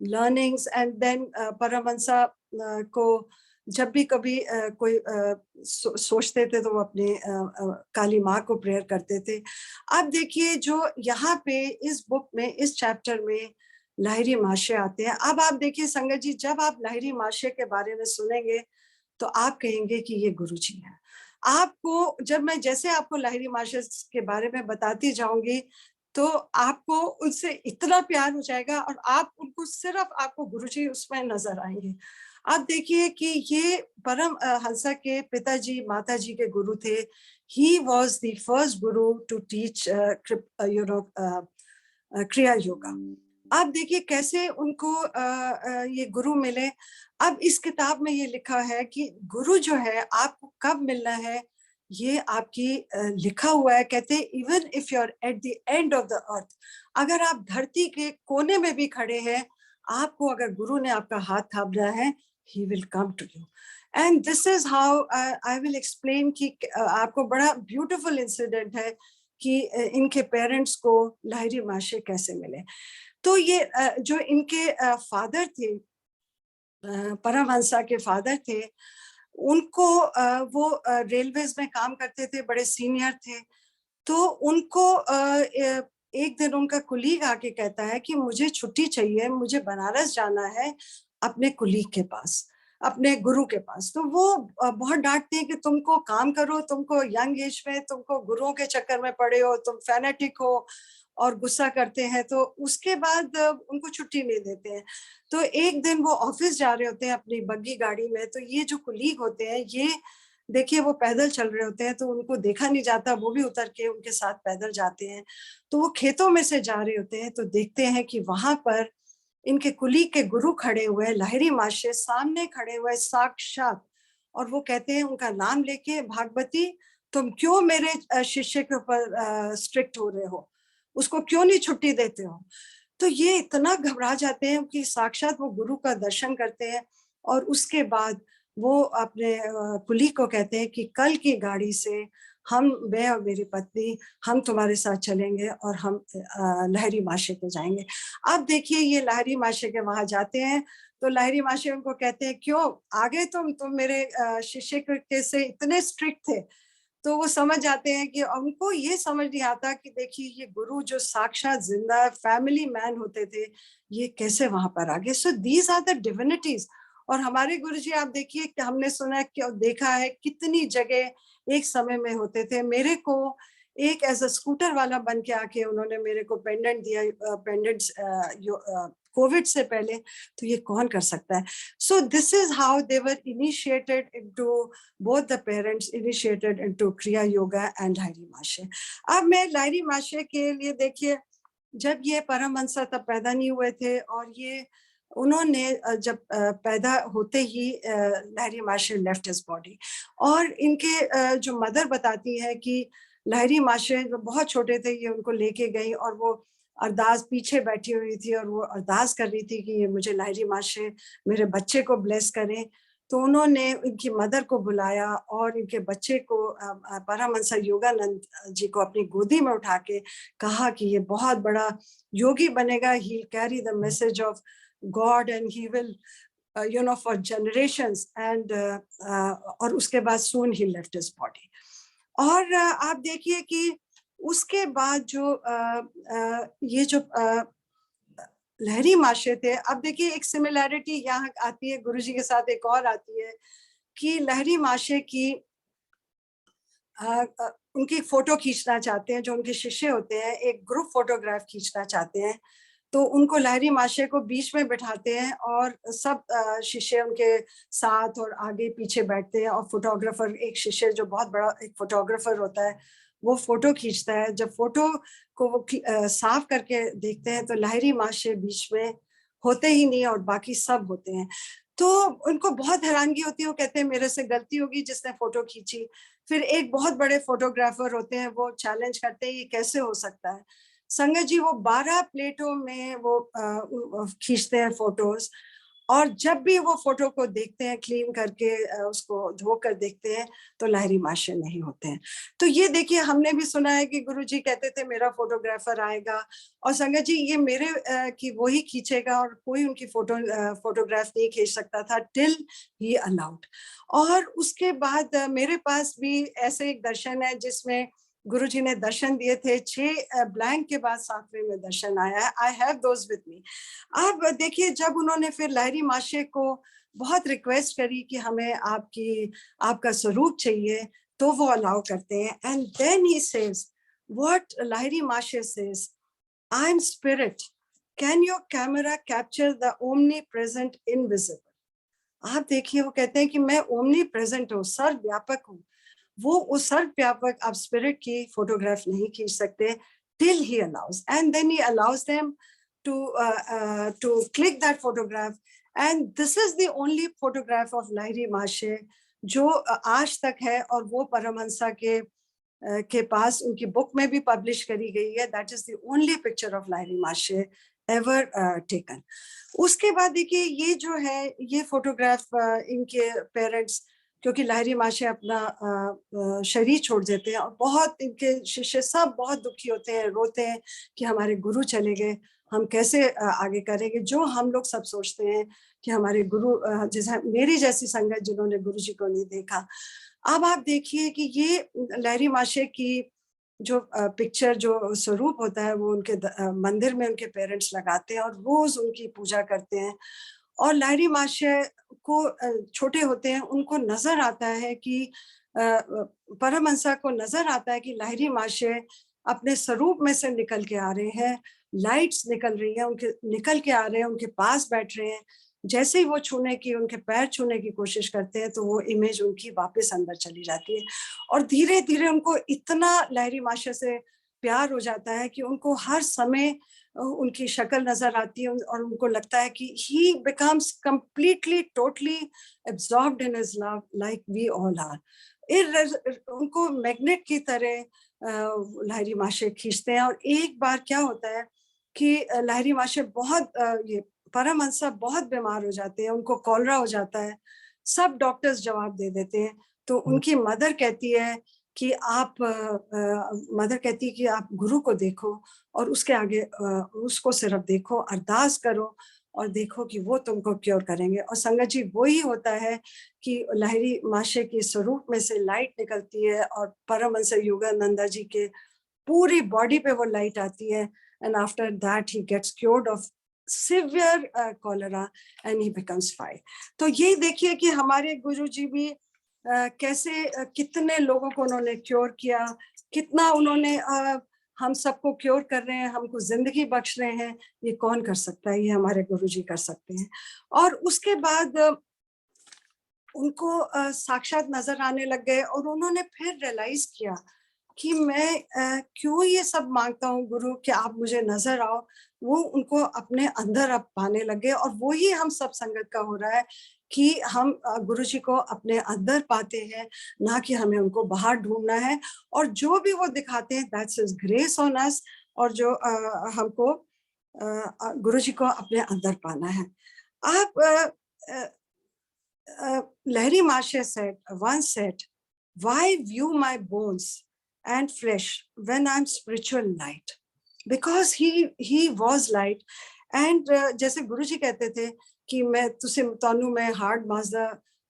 learnings। and then Paramhansa को जब भी कभी कोई सोचते थे तो वो अपने काली माँ को प्रेयर करते थे। अब देखिए जो यहाँ पे इस बुक में इस चैप्टर में लाहिरी माशे आते हैं। अब आप देखिए संगत जी, जब आप लाहिरी माशे के बारे में सुनेंगे तो आप कहेंगे कि ये गुरुजी है। आपको जब मैं जैसे आपको लाहिरी माशे के बारे में बताती जाऊंगी तो आपको उनसे इतना प्यार हो जाएगा और आप उनको सिर्फ आपको गुरुजी उसमें नजर आएंगे। आप देखिए कि ये परम हंसा के पिताजी माताजी के गुरु थे। He was the first Guru to teach क्रिया योगा। अब देखिए कैसे उनको ये गुरु मिले। अब इस किताब में ये लिखा है कि गुरु जो है आपको कब मिलना है, ये आपकी लिखा हुआ है। कहते हैं even if you are at the end of the earth, अगर आप धरती के कोने में भी खड़े हैं, आपको अगर गुरु ने आपका हाथ थामना है, he will come to you. And this is how I will explain कि आपको बड़ा ब्यूटीफुल इंसिडेंट है कि इनके पेरेंट्स को लाहिरी माशे कैसे मिले। तो ये जो इनके फादर थे, परमहंसा के फादर थे, उनको वो रेलवेज में काम करते थे, बड़े सीनियर थे। तो उनको एक दिन उनका कुलीग आके कहता है कि मुझे छुट्टी चाहिए, मुझे बनारस जाना है अपने कुलीग के पास, अपने गुरु के पास। तो वो बहुत डांटते हैं कि तुमको काम करो, तुमको यंग एज में तुमको गुरुओं के चक्कर में पड़े हो, तुम फैनेटिक हो, और गुस्सा करते हैं। तो उसके बाद उनको छुट्टी नहीं देते हैं। तो एक दिन वो ऑफिस जा रहे होते हैं अपनी बग्गी गाड़ी में, तो ये जो कुलीग होते हैं ये देखिए वो पैदल चल रहे होते हैं, तो उनको देखा नहीं जाता, वो भी उतर के उनके साथ पैदल जाते हैं। तो वो खेतों में से जा रहे होते हैं तो देखते हैं कि वहां पर इनके कुलीग के गुरु खड़े हुए हैं, लाहिरी माशे सामने खड़े हुए साक्षात। और वो कहते हैं उनका नाम लेके, भागवती तुम क्यों मेरे शिष्य के ऊपर स्ट्रिक्ट हो रहे हो, उसको क्यों नहीं छुट्टी देते हो। तो ये इतना घबरा जाते हैं कि साक्षात वो गुरु का दर्शन करते हैं। और उसके बाद वो अपने कुलीग को कहते हैं कि कल की गाड़ी से हम, मैं और मेरी पत्नी, हम तुम्हारे साथ चलेंगे और हम लाहिरी माशे पे जाएंगे। अब देखिए ये लाहिरी माशे के वहां जाते हैं तो लाहिरी माशे उनको कहते हैं क्यों आगे तुम मेरे शिष्य के से इतने स्ट्रिक्ट थे। तो वो समझ जाते हैं कि उनको ये समझ नहीं आता कि देखिए ये गुरु जो साक्षात जिंदा फैमिली मैन होते थे, ये कैसे वहां पर आ गए। So these are the divinities. और हमारे गुरुजी आप देखिए कि हमने सुना है कि देखा है कितनी जगह एक समय में होते थे। मेरे को एक एज अ स्कूटर वाला बन के आके उन्होंने मेरे को पेंडेंट दिया, पेंडेंट कोविड से पहले। तो ये कौन कर सकता है। सो this is how they were initiated into, both the parents initiated into Kriya Yoga and Lahiरी माशे। अब मैं लाहिरी माशे के लिए देखिए जब ये परमहंसा तब पैदा नहीं हुए थे, और ये उन्होंने जब पैदा होते ही लहरी माशे लेफ्ट हिज बॉडी। और इनके जो मदर बताती है कि लहरी माशे जो बहुत छोटे थे, ये उनको लेके गई और वो अरदास पीछे बैठी हुई थी और वो अरदास कर रही थी कि ये मुझे लहरी माशे मेरे बच्चे को ब्लेस करें। तो उन्होंने इनकी मदर को बुलाया और इनके बच्चे को परमहंसा योगानंद जी को अपनी गोदी में उठा के कहा कि ये बहुत बड़ा योगी बनेगा, he carry the message of God and he will for generations and और उसके बाद soon he left his body. और आप देखिए कि उसके बाद जो ये जो लहरी माशे थे, अब देखिए एक सिमिलैरिटी यहाँ आती है गुरुजी के साथ, एक और आती है कि लहरी माशे की उनकी फोटो खींचना चाहते हैं, जो उनके शिष्य होते हैं, एक ग्रुप फोटोग्राफ खींचना चाहते हैं। तो उनको लहरी माशे को बीच में बिठाते हैं और सब शिष्य उनके साथ और आगे पीछे बैठते हैं, और फोटोग्राफर, एक शिष्य जो बहुत बड़ा एक फोटोग्राफर होता है, वो फोटो खींचता है। जब फोटो को वो साफ करके देखते हैं तो लहरी माशे बीच में होते ही नहीं और बाकी सब होते हैं। तो उनको बहुत हैरानगी होती है, वो कहते हैं मेरे से गलती होगी जिसने फोटो खींची। फिर एक बहुत बड़े फोटोग्राफर होते हैं, वो चैलेंज करते हैं ये कैसे हो सकता है। संगत जी वो 12 प्लेटों में वो खींचते हैं फोटोज, और जब भी वो फोटो को देखते हैं, क्लीन करके उसको धो कर देखते हैं, तो लहरी माशे नहीं होते हैं। तो ये देखिए, हमने भी सुना है कि गुरुजी कहते थे मेरा फोटोग्राफर आएगा और संगत जी ये मेरे की वो ही खींचेगा, और कोई उनकी फोटोग्राफ नहीं खींच सकता था टिल ही अलाउड। और उसके बाद मेरे पास भी ऐसे एक दर्शन है जिसमें गुरुजी ने दर्शन दिए थे, 6 ब्लैंक के बाद 7वें में दर्शन आया है। I have those with me. अब देखिए, जब उन्होंने फिर लहरी माशे को बहुत रिक्वेस्ट करी कि हमें आपका स्वरूप चाहिए, तो वो अलाउ करते हैं। And then he says what Lahiri Mahasaya says, I am spirit, can your camera capture the omnipresent invisible. आप देखिए, वो कहते हैं कि मैं ओमनी प्रेजेंट हूँ, सर्वव्यापक हूँ। वो उस सर्वव्यापक आप स्पिरिट की फोटोग्राफ नहीं खींच सकते till he allows, and then he allows them to click that photograph, and this is the only photograph of Lahiri Mashe जो आज तक है, और वो परमहंसा के पास उनकी बुक में भी पब्लिश करी गई है। That is the only picture of Lahiri माशे एवर टेकन। उसके बाद देखिए, ये जो है ये फोटोग्राफ इनके पेरेंट्स, क्योंकि लहरी माशे अपना शरीर छोड़ देते हैं, और बहुत इनके शिष्य सब बहुत दुखी होते हैं, रोते हैं कि हमारे गुरु चले गए, हम कैसे आगे करेंगे। जो हम लोग सब सोचते हैं कि हमारे गुरु, जैसे मेरी जैसी संगत जिन्होंने गुरु जी को नहीं देखा। अब आप देखिए कि ये लहरी माशे की जो पिक्चर, जो स्वरूप होता है, वो उनके मंदिर में उनके पेरेंट्स लगाते हैं और रोज उनकी पूजा करते हैं। और लहरी माशे को छोटे होते हैं, उनको नजर आता है कि परमहंसा को नजर आता है कि लहरी माशे अपने स्वरूप में से निकल के आ रहे हैं, लाइट्स निकल रही हैं, उनके निकल के आ रहे हैं, उनके पास बैठ रहे हैं। जैसे ही वो उनके पैर छूने की कोशिश करते हैं, तो वो इमेज उनकी वापस अंदर चली जाती है। और धीरे धीरे उनको इतना लहरी माशे से प्यार हो जाता है कि उनको हर समय उनकी शक्ल नजर आती है, और उनको लगता है कि he becomes completely totally absorbed in his love like we all are। उनको मैग्नेट की तरह लहरी माशे खींचते हैं। और एक बार क्या होता है कि लहरी माशे बहुत ये परमहंसा बहुत बीमार हो जाते हैं, उनको कॉलरा हो जाता है, सब डॉक्टर्स जवाब दे देते हैं। तो उनकी मदर कहती है कि आप गुरु को देखो, और उसके आगे उसको सिर्फ देखो, अरदास करो और देखो कि वो तुमको क्योर करेंगे। और संगत जी वही होता है कि लहरी माशे के स्वरूप में से लाइट निकलती है, और परमहंस योगानंदा जी के पूरी बॉडी पे वो लाइट आती है, and after that he gets cured of severe cholera and he becomes fine. तो ये देखिए कि हमारे गुरु जी भी कैसे कितने लोगों को उन्होंने क्योर किया, कितना उन्होंने हम सबको क्योर कर रहे हैं, हमको जिंदगी बख्श रहे हैं। ये कौन कर सकता है? ये हमारे गुरुजी कर सकते हैं। और उसके बाद उनको साक्षात नजर आने लग गए, और उन्होंने फिर रियलाइज किया कि मैं क्यों ये सब मांगता हूँ गुरु कि आप मुझे नजर आओ, वो उनको अपने अंदर अब पाने लगे। और वो ही हम सब संगत का हो रहा है कि हम गुरु जी को अपने अंदर पाते हैं, ना कि हमें उनको बाहर ढूंढना है। और जो भी वो दिखाते हैं that's his grace on us, और जो हमको गुरु जी को अपने अंदर पाना है। आप Lahiri Mahasaya said, once said, why view my bones and flesh when I'm spiritual light? Because he was light. And जैसे गुरु जी कहते थे कि मैं तुझे तानू मैं हार्ड माजदा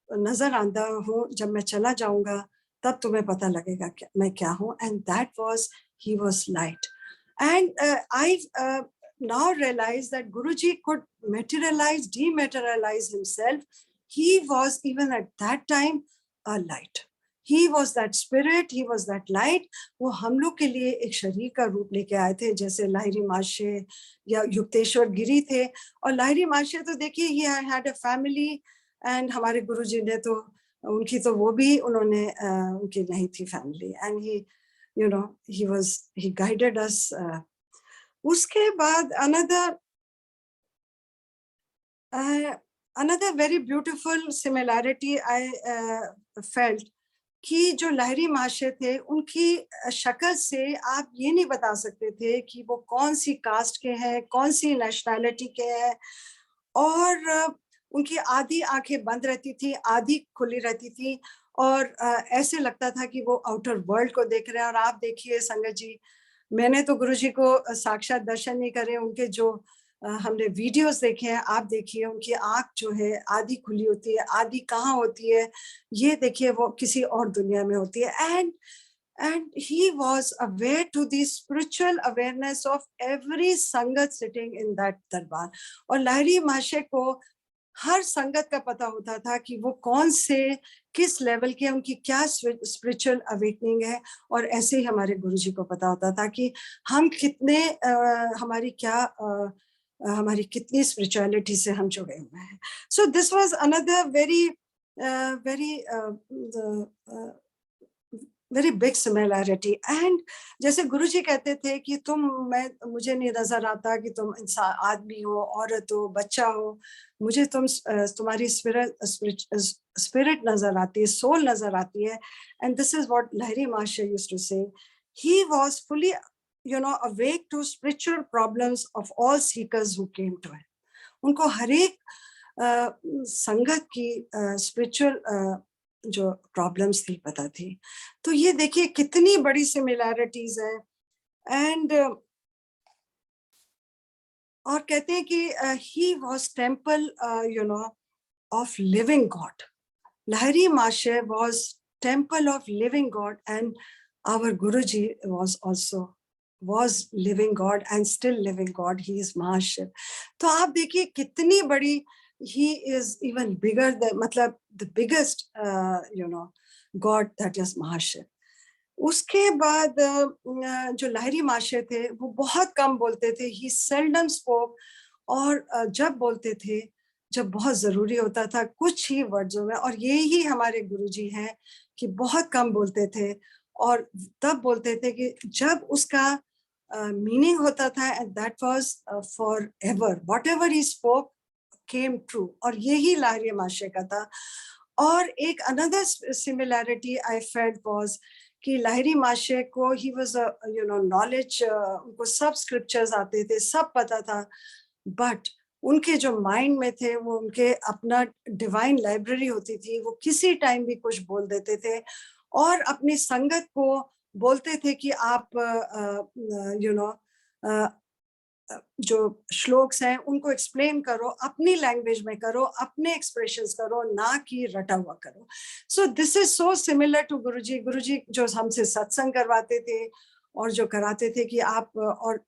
नजर आंदा हूँ, जब मैं चला जाऊंगा तब तुम्हें पता लगेगा कि मैं क्या हूँ. And that was, he was light. And I now realize that Guruji could materialize, dematerialize himself. He was even at that time a light. He was that spirit, he was that light. वो हम लोग के लिए एक शरीर का रूप लेके आए थे, जैसे लाहिरी माशे या युक्तेश्वर गिरी थे. और लाहिरी माशे तो देखिए he had a family, and हमारे गुरुजी ने तो उनकी तो वो भी उन्होंने उनकी नहीं थी family, and he, you know, he guided us. उसके बाद another very beautiful similarity I felt कि जो लाहिरी महाशय थे उनकी शक्ल से आप ये नहीं बता सकते थे कि वो कौन सी कास्ट के हैं, कौन सी नेशनैलिटी के हैं. और उनकी आधी आंखें बंद रहती थी, आधी खुली रहती थी, और ऐसे लगता था कि वो आउटर वर्ल्ड को देख रहे हैं. और आप देखिए संगत जी, मैंने तो गुरुजी को साक्षात दर्शन नहीं करे, उनके जो हमने वीडियोस देखे हैं, आप देखिए उनकी आंख जो है आधी खुली होती है, आधी कहाँ होती है ये देखिए, वो किसी और दुनिया में होती है. And he was aware to the spiritual awareness of every sangat sitting in that darbar. और लाहिरी महाशय को हर संगत का पता होता था कि वो कौन से किस लेवल के, उनकी क्या स्पिरिचुअल अवेकनिंग है. और ऐसे ही हमारे गुरुजी को पता होता था कि हम कितने हमारी कितनी स्पिरिचुअलिटी से हम जुड़े हुए हैं. So this was another very big similarity. And जैसे गुरुजी कहते थे कि मुझे नहीं नजर आता कि तुम इंसान, आदमी हो, औरत हो, बच्चा हो, मुझे तुम्हारी स्पिरिट नजर आती है, सोल नजर आती है. And this is what Lahiri महाशय यूज्ड टू से. He was fully, awake to spiritual problems of all seekers who came to him. उनको हर एक संगत की स्पिरिचुअल जो प्रॉब्लम्स थी पता थी. तो ये देखिए कितनी बड़ी सिमिलैरिटीज है. एंड और कहते हैं कि he was temple of living God. Lahiri Mahasaya was temple of living God, and our Guruji was living God and still living God. He is Mahashiv. तो आप देखिए कितनी बड़ी, he is even bigger than, मतलब the biggest God, that is Mahashiv. उसके बाद जो लाहिरी महाशय थे वो बहुत कम बोलते थे. he seldom spoke. और जब बोलते थे, जब बहुत जरूरी होता था, कुछ ही वर्ड्सों में. और ये ही हमारे गुरुजी हैं कि बहुत कम बोलते थे, और तब बोलते थे कि जब उसका मीनिंग होता था, and that was for ever. What ever he spoke came true. और यही लाहिरी महाशय का था. और एक another similarity I felt was कि लाहिरी महाशय को ही वाज नॉलेज, उनको सब स्क्रिप्चर्स आते थे, सब पता था, बट उनके जो माइंड में थे वो उनके अपना डिवाइन लाइब्रेरी होती थी. वो किसी टाइम भी कुछ बोल देते थे, और अपनी संगत को बोलते थे कि आप जो श्लोक्स हैं उनको एक्सप्लेन करो, अपनी लैंग्वेज में करो, अपने एक्सप्रेशंस करो, ना कि रटा हुआ करो. So this is so similar to Guruji. Guruji जो हमसे सत्संग करवाते थे और जो कराते थे कि आप, और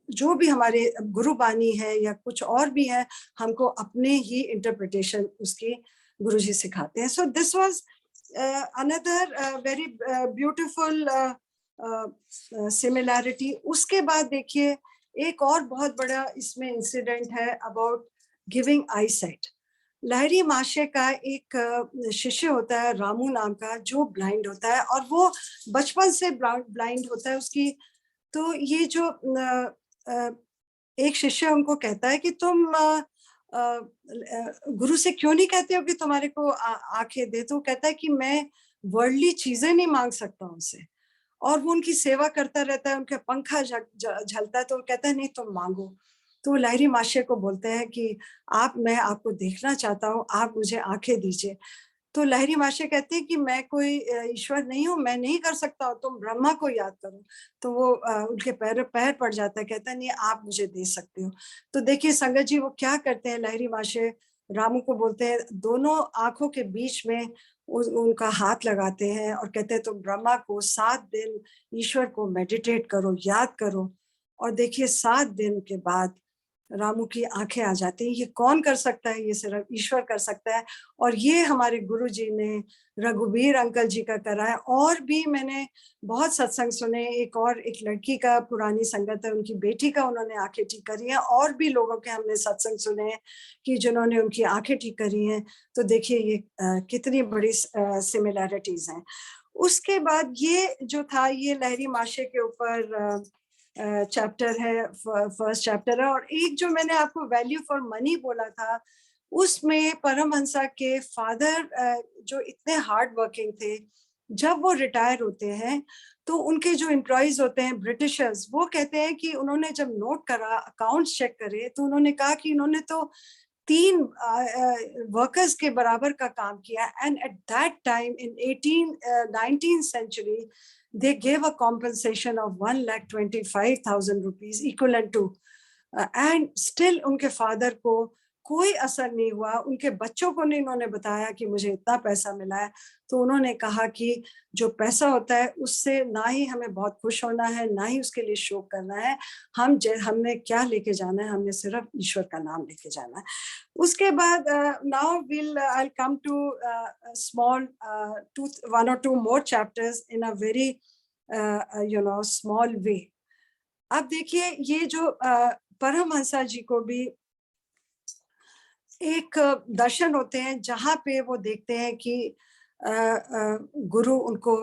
जो भी हमारे गुरु बानी है या कुछ और भी है, हमको अपने ही इंटरप्रिटेशन उसकी गुरुजी सिखाते हैं. So this was another very beautiful similarity. उसके बाद देखिए एक और बहुत बड़ा इसमें इंसिडेंट है अबाउट गिविंग आई साइट. लहरी माशे का एक शिष्य होता है रामू नाम का, जो ब्लाइंड होता है और वो बचपन से ब्लाइंड होता है उसकी। तो ये जो अ, एक शिष्य उनको कहता है कि तुम गुरु से क्यों नहीं कहते हो कि तुम्हारे को आंखें दे? तो वो कहता है कि मैं वर्ल्डली चीजें नहीं मांग सकता उनसे। और वो उनकी सेवा करता रहता है, उनके पंखा झलता है, तो वो कहता है नहीं तुम मांगो। तो वो लहरी माशे को बोलते हैं कि आप, मैं आपको देखना चाहता हूँ, आप मुझे आंखें दीजिए। तो लहरी माशे कहते हैं कि मैं कोई ईश्वर नहीं हूँ, मैं नहीं कर सकता हूँ, तुम ब्रह्मा को याद करो। तो वो उनके पैर पैर पड़ जाता है, कहता है नहीं आप मुझे दे सकते हो। तो देखिए संगत जी वो क्या करते हैं, लहरी माशे रामू को बोलते हैं, दोनों आंखों के बीच में उनका हाथ लगाते हैं और कहते हैं तुम ब्रह्मा को 7 दिन ईश्वर को मेडिटेट करो, याद करो। और देखिए 7 दिन के बाद रामू की आंखें आ जाती हैं। ये कौन कर सकता है? ये सिर्फ ईश्वर कर सकता है। और ये हमारे गुरुजी ने रघुवीर अंकल जी का करा है। और भी मैंने बहुत सत्संग सुने, एक लड़की का पुरानी संगत है, उनकी बेटी का उन्होंने आंखें ठीक करी हैं। और भी लोगों के हमने सत्संग सुने हैं कि जिन्होंने उनकी आंखें ठीक करी हैं। तो देखिए ये कितनी बड़ी सिमिलैरिटीज हैं। उसके बाद ये जो था, ये लहरी माशे के ऊपर चैप्टर है, फर्स्ट चैप्टर है। और एक जो मैंने आपको वैल्यू फॉर मनी बोला था, उसमें परमहंसा के फादर जो इतने हार्ड वर्किंग थे, जब वो रिटायर होते हैं तो उनके जो एम्प्लॉयज होते हैं ब्रिटिशर्स, वो कहते हैं कि उन्होंने जब नोट करा, अकाउंट्स चेक करे, तो उन्होंने कहा कि इन्होंने तो 3 वर्कर्स के बराबर का काम किया। And at that time in 19th century they gave a compensation of 1,25,000 rupees equivalent to and still उनके फादर को कोई असर नहीं हुआ। उनके बच्चों को नहीं उन्होंने बताया कि मुझे इतना पैसा मिला है। तो उन्होंने कहा कि जो पैसा होता है उससे ना ही हमें बहुत खुश होना है, ना ही उसके लिए शोक करना है। हमने क्या लेके जाना है? हमने सिर्फ ईश्वर का नाम लेके जाना है। उसके बाद now I come to small one और two more chapters in a very small way. अब देखिए ये जो परमहंसा जी को भी एक दर्शन होते हैं, जहाँ पे वो देखते हैं कि गुरु उनको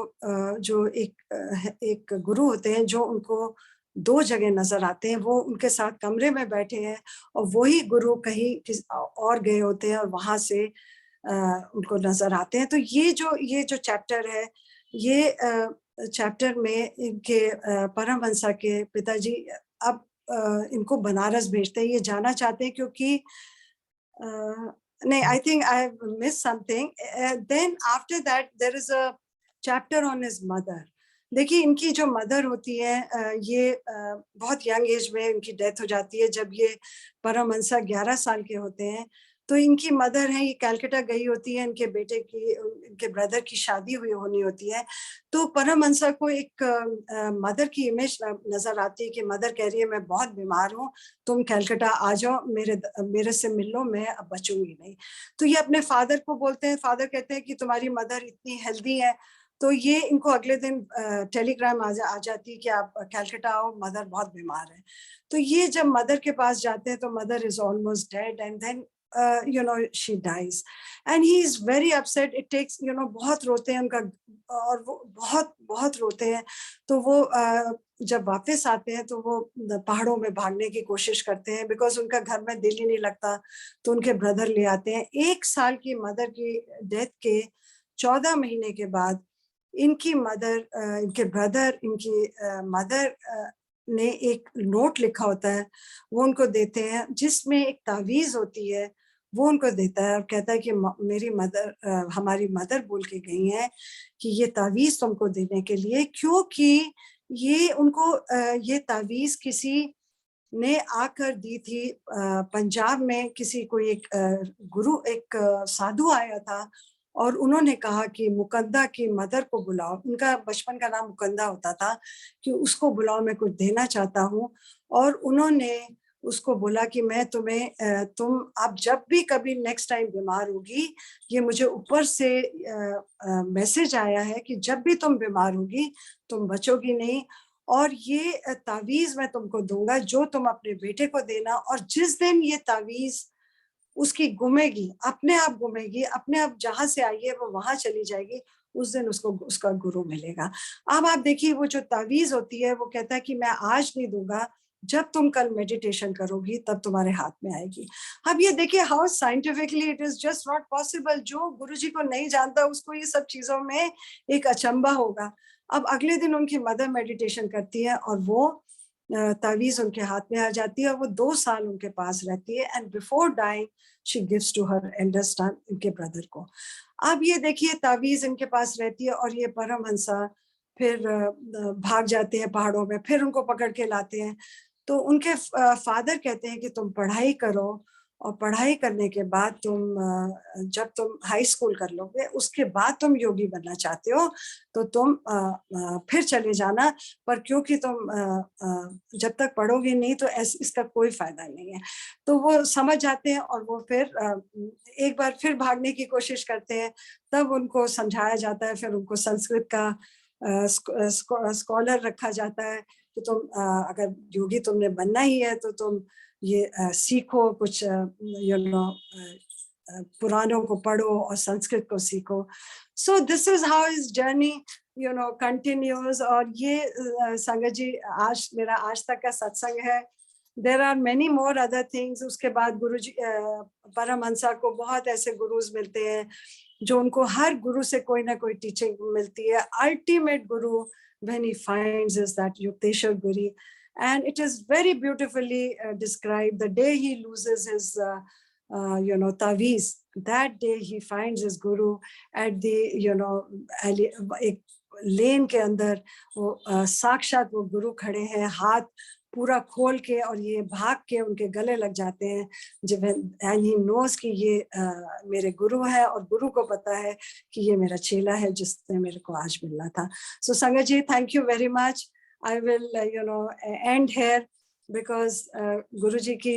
जो एक गुरु होते हैं जो उनको 2 जगह नजर आते हैं। वो उनके साथ कमरे में बैठे हैं और वही गुरु कहीं और गए होते हैं और वहां से उनको नजर आते हैं। तो ये जो चैप्टर है, ये चैप्टर में इनके परमहंसा के पिताजी अब इनको बनारस भेजते हैं। ये जाना चाहते हैं क्योंकि नहीं, I think I miss something. Then after that there is a chapter on his mother. देखिए इनकी जो मदर होती है, ये बहुत यंग एज में इनकी डेथ हो जाती है। जब ये परमहंसा 11 साल के होते हैं, तो इनकी मदर है, ये कलकत्ता गई होती है, इनके बेटे की, इनके ब्रदर की शादी होनी होती है। तो परमहंसा को एक मदर की इमेज नजर आती है कि मदर कह रही है मैं बहुत बीमार हूँ, तुम कलकत्ता आ जाओ, मेरे से मिल लो, मैं अब बचूंगी नहीं। तो ये अपने फादर को बोलते हैं। फादर कहते हैं कि तुम्हारी मदर इतनी हेल्दी है। तो ये इनको अगले दिन टेलीग्राम आ जाती है कि आप कलकत्ता आओ, मदर बहुत बीमार है। तो ये जब मदर के पास जाते हैं तो mother is almost dead and then she dies and he is very upset. It takes बहुत रोते हैं उनका, और वो बहुत बहुत रोते हैं। तो वो जब वापस आते हैं तो वो पहाड़ों में भागने की कोशिश करते हैं, बिकॉज उनका घर में दिल ही नहीं लगता। तो उनके ब्रदर ले आते हैं। 1 साल की मदर की डेथ के 14 महीने के बाद इनकी मदर, इनके ब्रदर, इनकी मदर ने एक नोट लिखा होता है, वो उनको देते हैं, जिसमें एक तावीज होती है। वो उनको देता है और कहता है कि मेरी मदर, हमारी मदर बोल के गई हैं कि ये तावीज तुमको देने के लिए, क्योंकि ये उनको ये तावीज किसी ने आकर दी थी। पंजाब में किसी कोई एक गुरु, एक साधु आया था और उन्होंने कहा कि मुकंदा की मदर को बुलाओ। उनका बचपन का नाम मुकंदा होता था, कि उसको बुलाओ, मैं कुछ देना चाहता हूँ। और उन्होंने उसको बोला कि मैं तुम्हें, तुम अब जब भी कभी नेक्स्ट टाइम बीमार होगी, ये मुझे ऊपर से मैसेज आया है कि जब भी तुम बीमार होगी तुम बचोगी नहीं, और ये तावीज मैं तुमको दूंगा जो तुम अपने बेटे को देना। और जिस दिन ये तावीज उसकी गुमेगी, अपने आप गुमेगी, अपने आप जहां से आई है वो वहां चली जाएगी, उस दिन उसको उसका गुरु मिलेगा। अब आप देखिए वो जो तावीज होती है वो कहता है कि मैं आज नहीं दूंगा, जब तुम कल मेडिटेशन करोगी तब तुम्हारे हाथ में आएगी। अब ये देखिए how scientifically it is just not possible. जो गुरुजी को नहीं जानता उसको ये सब चीजों में एक अचंबा होगा। अब अगले दिन उनकी मदर मेडिटेशन करती है और वो तावीज उनके हाथ में आ जाती है और वो 2 साल उनके पास रहती है, and before dying she gives to her eldest son, इनके ब्रदर को। अब ये देखिए तावीज इनके पास रहती है और ये परमहंसा फिर भाग जाते हैं पहाड़ों में, फिर उनको पकड़ के लाते हैं। तो उनके फादर कहते हैं कि तुम पढ़ाई करो और पढ़ाई करने के बाद तुम जब तुम हाई स्कूल कर लोगे उसके बाद तुम योगी बनना चाहते हो तो तुम फिर चले जाना, पर क्योंकि तुम जब तक पढ़ोगे नहीं तो इसका कोई फायदा नहीं है। तो वो समझ जाते हैं और वो फिर एक बार फिर भागने की कोशिश करते हैं। तब उनको समझाया जाता है, फिर उनको संस्कृत का स्कॉलर रखा जाता है कि तुम अगर योगी तुमने बनना ही है तो तुम ये सीखो कुछ, यू नो पुराणों को पढ़ो और संस्कृत को सीखो। सो this is how is journey you know continues. और ये संगत जी आज मेरा आज तक का सत्संग है। There are many more other things. उसके बाद गुरु जी परमहंसा को बहुत ऐसे गुरुज मिलते हैं जो उनको हर गुरु से कोई ना कोई टीचिंग मिलती है। Ultimate Guru when he finds is that Yukteswar Guri, and it is very beautifully described. The day he loses his taviz, that day he finds his guru at the एक लेन के अंदर वो साक्षात वो गुरु खड़े हैं, हाथ पूरा खोल के, और ये भाग के उनके गले लग जाते हैं जब एंड ही नोज कि ये मेरे गुरु है और गुरु को पता है कि ये मेरा चेला है जिसने मेरे को आज मिलना था। So Sangat ji thank you very much. I will end here because Guru ji की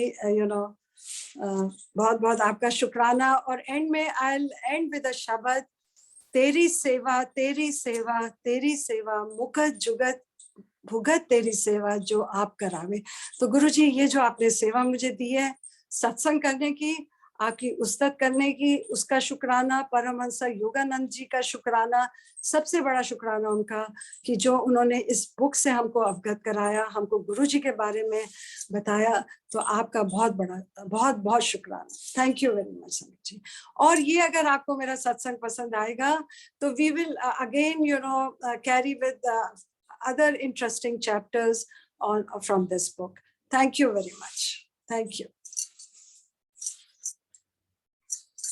बहुत बहुत आपका शुक्राना। और एंड में आई विल एंड विद अ शब्द, तेरी सेवा तेरी सेवा तेरी सेवा मुकत जुगत भुगत तेरी सेवा जो आप करावे। तो गुरु जी ये जो आपने सेवा मुझे दी है सत्संग करने की, आपकी उस्तत करने की, उसका शुक्राना। परमहंस योगानंद जी का शुक्राना, सबसे बड़ा शुक्राना उनका कि जो उन्होंने इस बुक से हमको अवगत कराया, हमको गुरु जी के बारे में बताया। तो आपका बहुत बड़ा बहुत बहुत शुक्राना। थैंक यू वेरी मच संगत जी। और ये अगर आपको मेरा सत्संग पसंद आएगा तो we will again carry with other interesting chapters on from this book. Thank you very much. Thank you.